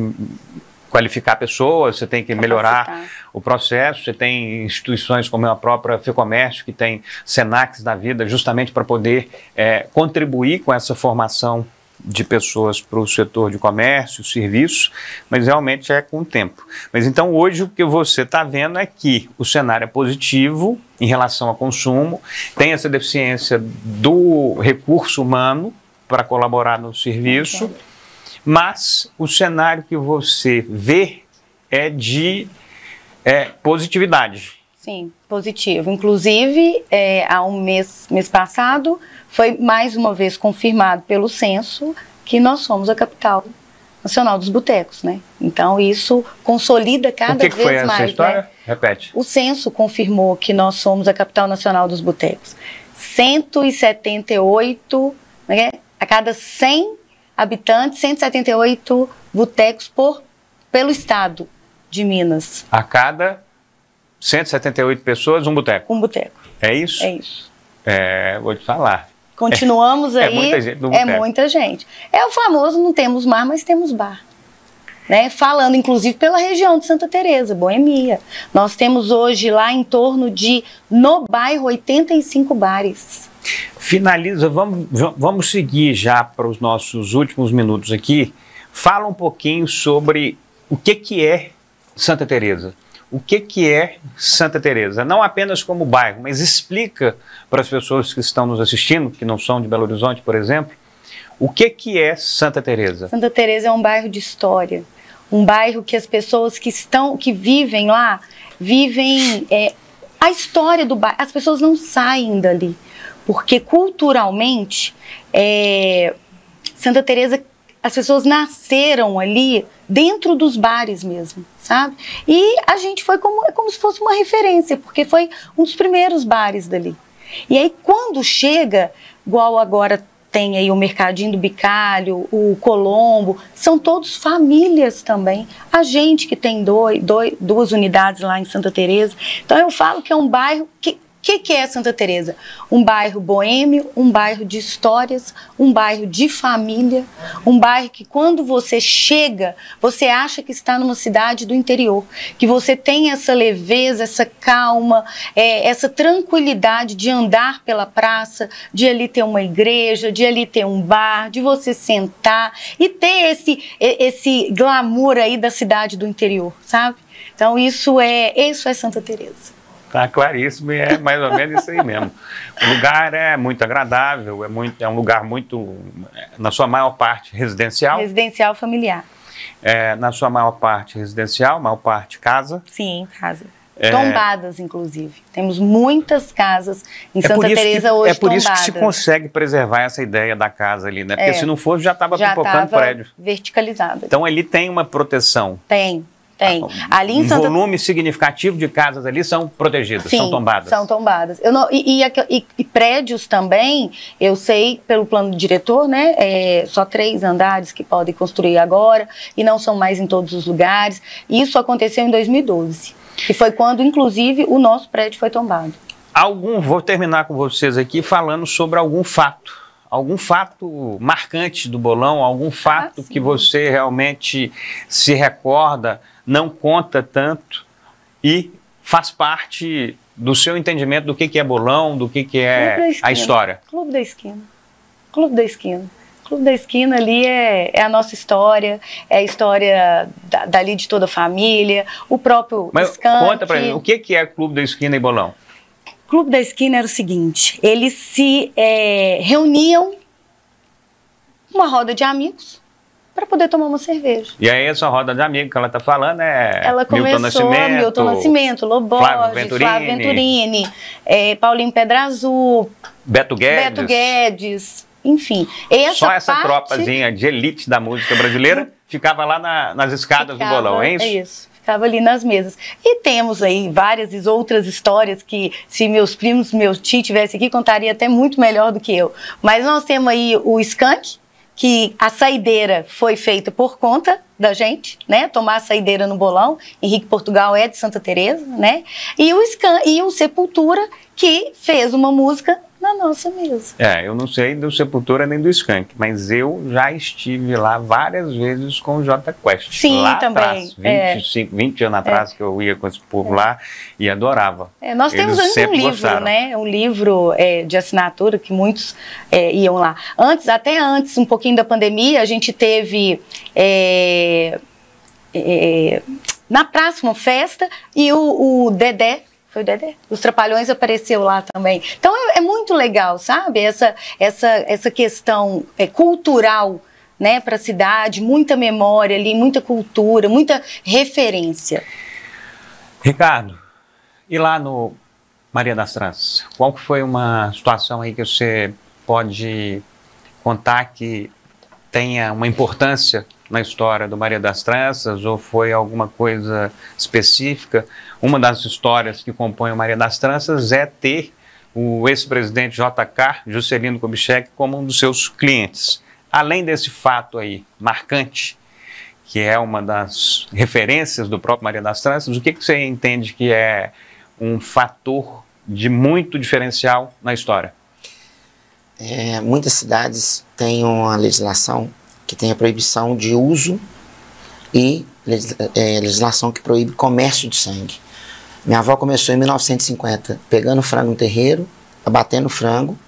qualificar pessoas, você tem que melhorar o processo, você tem instituições como a própria FEComércio, que tem Senacs da vida, justamente para poder contribuir com essa formação de pessoas para o setor de comércio, serviços, mas realmente é com o tempo. Mas então hoje o que você está vendo é que o cenário é positivo em relação ao consumo, tem essa deficiência do recurso humano para colaborar no serviço, mas o cenário que você vê é de positividade. Sim, positivo. Inclusive, há um mês passado, foi mais uma vez confirmado pelo censo que nós somos a capital nacional dos botecos, né? Então, isso consolida cada vez mais. O que foi essa história? Né? Repete. O censo confirmou que nós somos a capital nacional dos botecos. 178, a cada 100 habitantes, 178 botecos pelo estado de Minas. A cada 178 pessoas, um boteco. Um boteco. É isso? É isso. Vou te falar. Continuamos aí. É muita gente no boteco. É muita gente. É o famoso não temos mar, mas temos bar. Né? Falando, inclusive, pela região de Santa Teresa, Boemia. Nós temos hoje lá em torno de, no bairro, 85 bares. Finaliza, vamos seguir já para os nossos últimos minutos aqui. Fala um pouquinho sobre o que é Santa Teresa. O que é Santa Teresa? Não apenas como bairro, mas explica para as pessoas que estão nos assistindo, que não são de Belo Horizonte, por exemplo, o que é Santa Teresa? Santa Teresa é um bairro de história, um bairro que as pessoas que vivem lá, vivem a história do bairro. As pessoas não saem dali, porque culturalmente, Santa Teresa, as pessoas nasceram ali dentro dos bares mesmo, sabe? E a gente foi como se fosse uma referência, porque foi um dos primeiros bares dali. E aí quando chega, igual agora tem aí o Mercadinho do Bicalho, o Colombo, são todos famílias também. A gente que tem duas unidades lá em Santa Teresa. Então eu falo que é um bairro que é Santa Teresa? Um bairro boêmio, um bairro de histórias, um bairro de família, um bairro que quando você chega, você acha que está numa cidade do interior, que você tem essa leveza, essa calma, essa tranquilidade de andar pela praça, de ali ter uma igreja, de ali ter um bar, de você sentar e ter esse glamour aí da cidade do interior, sabe? Então isso é Santa Teresa. Tá claríssimo, e é mais ou menos isso aí mesmo. O lugar é muito agradável, é um lugar muito, na sua maior parte, residencial. Residencial familiar. Na sua maior parte residencial, maior parte casa. Sim, casa. Tombadas, inclusive. Temos muitas casas em Santa Teresa hoje tombadas. É por isso que se consegue preservar essa ideia da casa ali, né? Porque se não fosse, já estava pipocando o prédio. Verticalizado. Então, ele tem uma proteção. Tem. Ali em Santa... volume significativo de casas ali são protegidas, sim, são tombadas. São tombadas. E prédios também, eu sei pelo plano do diretor, né? Só 3 andares que podem construir agora e não são mais em todos os lugares. Isso aconteceu em 2012, que foi quando, inclusive, o nosso prédio foi tombado. Vou terminar com vocês aqui falando sobre algum fato marcante do bolão, algum fato que você realmente se recorda, não conta tanto e faz parte do seu entendimento do que é bolão, do que é a história. Clube da Esquina. Clube da Esquina. Clube da Esquina ali é a nossa história, é a história dali de toda a família, o próprio Skank. Conta pra mim, o que é Clube da Esquina e bolão? Clube da Esquina era o seguinte, eles se reuniam uma roda de amigos para poder tomar uma cerveja. E aí essa roda de amigos que ela está falando ela começou Milton Nascimento, Loborges, Flávio Venturini, Paulinho Pedra Azul, Beto Guedes, enfim. Só essa tropazinha de elite da música brasileira ficava lá nas escadas do bolão, é isso? É isso. Estava ali nas mesas. E temos aí várias outras histórias que, se meus primos, meu tio estivesse aqui, contaria até muito melhor do que eu. Mas nós temos aí o Skank, que a saideira foi feita por conta da gente, né? Tomar a saideira no bolão. Henrique Portugal é de Santa Teresa, né? E o Sepultura, que fez uma música na nossa mesa. Eu não sei do Sepultura nem do Skank, mas eu já estive lá várias vezes com o Jota Quest. Sim, lá também. Atrás, 20 anos atrás que eu ia com esse povo lá e adorava. Nós temos ainda um livro, né? Um livro de assinatura que muitos iam lá. Até antes, um pouquinho da pandemia, a gente teve na praça uma festa e o Dedé, foi o Dedé? Os Trapalhões apareceu lá também. Então é muito legal, sabe? Essa questão cultural, né, para a cidade, muita memória ali, muita cultura, muita referência. Ricardo, e lá no Maria das Tranças, qual que foi uma situação aí que você pode contar que tenha uma importância na história do Maria das Tranças, ou foi alguma coisa específica? Uma das histórias que compõe o Maria das Tranças é ter o ex-presidente JK, Juscelino Kubitschek, como um dos seus clientes. Além desse fato aí, marcante, que é uma das referências do próprio Maria das Tranças, o que você entende que é um fator de muito diferencial na história? Muitas cidades têm uma legislação que tem a proibição de uso e legislação que proíbe comércio de sangue. Minha avó começou em 1950, pegando frango no terreiro, abatendo frango,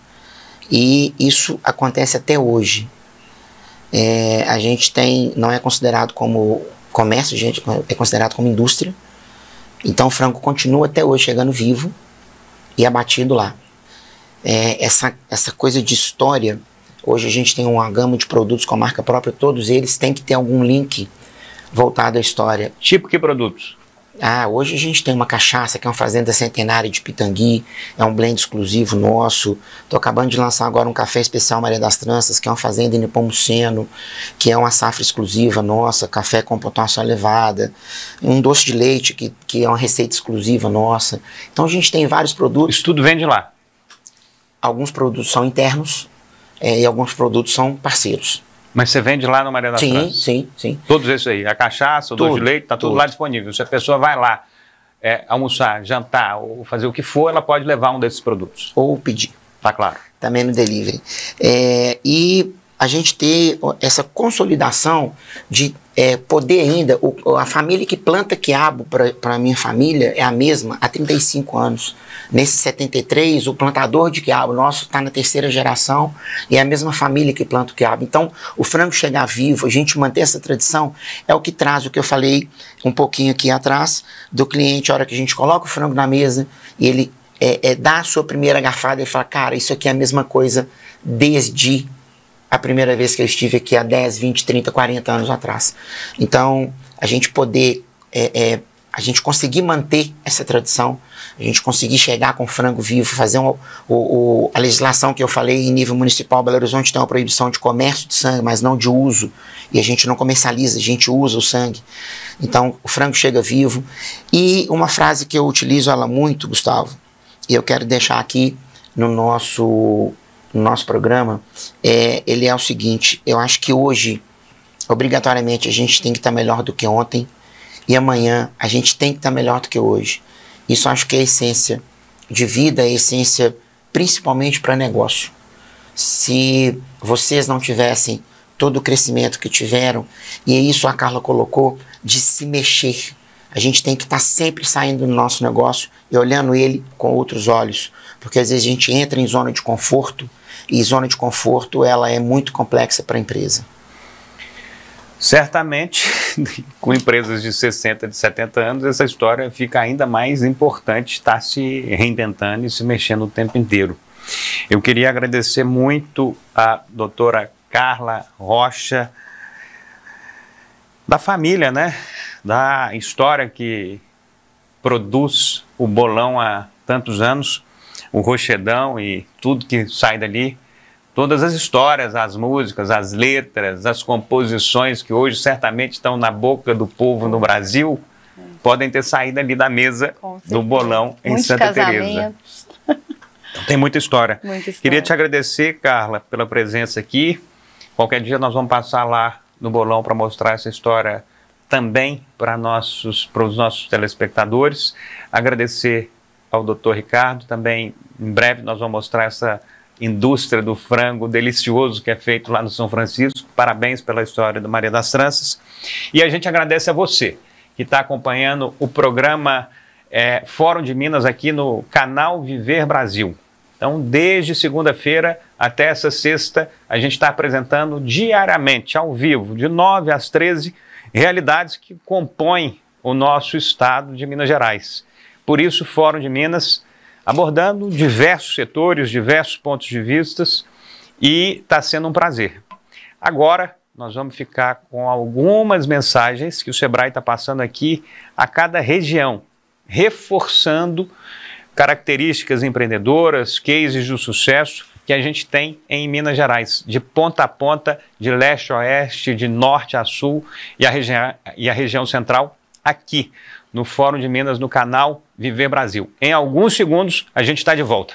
e isso acontece até hoje. A gente não é considerado como comércio, gente, é considerado como indústria. Então o frango continua até hoje chegando vivo e abatido lá. Essa coisa de história, hoje a gente tem uma gama de produtos com a marca própria, todos eles têm que ter algum link voltado à história. Tipo que produtos? Hoje a gente tem uma cachaça que é uma fazenda centenária de Pitangui, é um blend exclusivo nosso. Estou acabando de lançar agora um café especial Maria das Tranças, que é uma fazenda em Nepomuceno, que é uma safra exclusiva nossa, café com pontuação elevada. Um doce de leite, que é uma receita exclusiva nossa. Então a gente tem vários produtos. Isso tudo vende lá? Alguns produtos são internos e alguns produtos são parceiros. Mas você vende lá no Maria das Tranças? Sim. Todos esses aí, a cachaça, o doce de leite, está tudo lá disponível. Se a pessoa vai lá almoçar, jantar ou fazer o que for, ela pode levar um desses produtos. Ou pedir. Tá claro. Também no delivery. E a gente ter essa consolidação de poder ainda, a família que planta quiabo para a minha família é a mesma há 35 anos. Nesse 73, o plantador de quiabo nosso está na 3ª geração e é a mesma família que planta o quiabo. Então, o frango chegar vivo, a gente manter essa tradição, é o que traz o que eu falei um pouquinho aqui atrás, do cliente, a hora que a gente coloca o frango na mesa e ele dá a sua primeira garfada e fala, cara, isso aqui é a mesma coisa desde a primeira vez que eu estive aqui há 10, 20, 30, 40 anos atrás. Então, a gente poder a gente conseguir manter essa tradição, a gente conseguir chegar com frango vivo, fazer a legislação que eu falei em nível municipal. Belo Horizonte tem uma proibição de comércio de sangue, mas não de uso, e a gente não comercializa, a gente usa o sangue. Então o frango chega vivo. E uma frase que eu utilizo ela muito, Gustavo, e eu quero deixar aqui no nosso programa, ele é o seguinte: eu acho que hoje, obrigatoriamente, a gente tem que estar melhor do que ontem, e amanhã a gente tem que estar melhor do que hoje. Isso acho que é a essência de vida, é a essência principalmente para negócio. Se vocês não tivessem todo o crescimento que tiveram, e é isso a Carla colocou, de se mexer, a gente tem que estar sempre saindo do nosso negócio e olhando ele com outros olhos, porque às vezes a gente entra em zona de conforto, e zona de conforto ela é muito complexa para a empresa. Certamente, com empresas de 60, de 70 anos, essa história fica ainda mais importante, estar se reinventando e se mexendo o tempo inteiro. Eu queria agradecer muito a doutora Carla Rocha, da família, né? Da história que produz o Bolão há tantos anos, o Rochedão e tudo que sai dali. Todas as histórias, as músicas, as letras, as composições que hoje certamente estão na boca do povo no Brasil, podem ter saído ali da mesa do Bolão em Santa Teresa. Então, tem muita história. Queria te agradecer, Carla, pela presença aqui. Qualquer dia nós vamos passar lá no Bolão para mostrar essa história também para os nossos telespectadores. Agradecer ao Dr. Ricardo, também em breve nós vamos mostrar essa indústria do frango delicioso que é feito lá no São Francisco. Parabéns pela história do Maria das Tranças. E a gente agradece a você que está acompanhando o programa Fórum de Minas aqui no canal Viver Brasil. Então, desde segunda-feira até essa sexta, a gente está apresentando diariamente, ao vivo, de 9 às 13, realidades que compõem o nosso estado de Minas Gerais. Por isso, Fórum de Minas, abordando diversos setores, diversos pontos de vista, e está sendo um prazer. Agora, nós vamos ficar com algumas mensagens que o Sebrae está passando aqui a cada região, reforçando características empreendedoras, cases de sucesso que a gente tem em Minas Gerais, de ponta a ponta, de leste a oeste, de norte a sul, e a região central aqui no Fórum de Minas, no canal Viver Brasil. Em alguns segundos, a gente está de volta.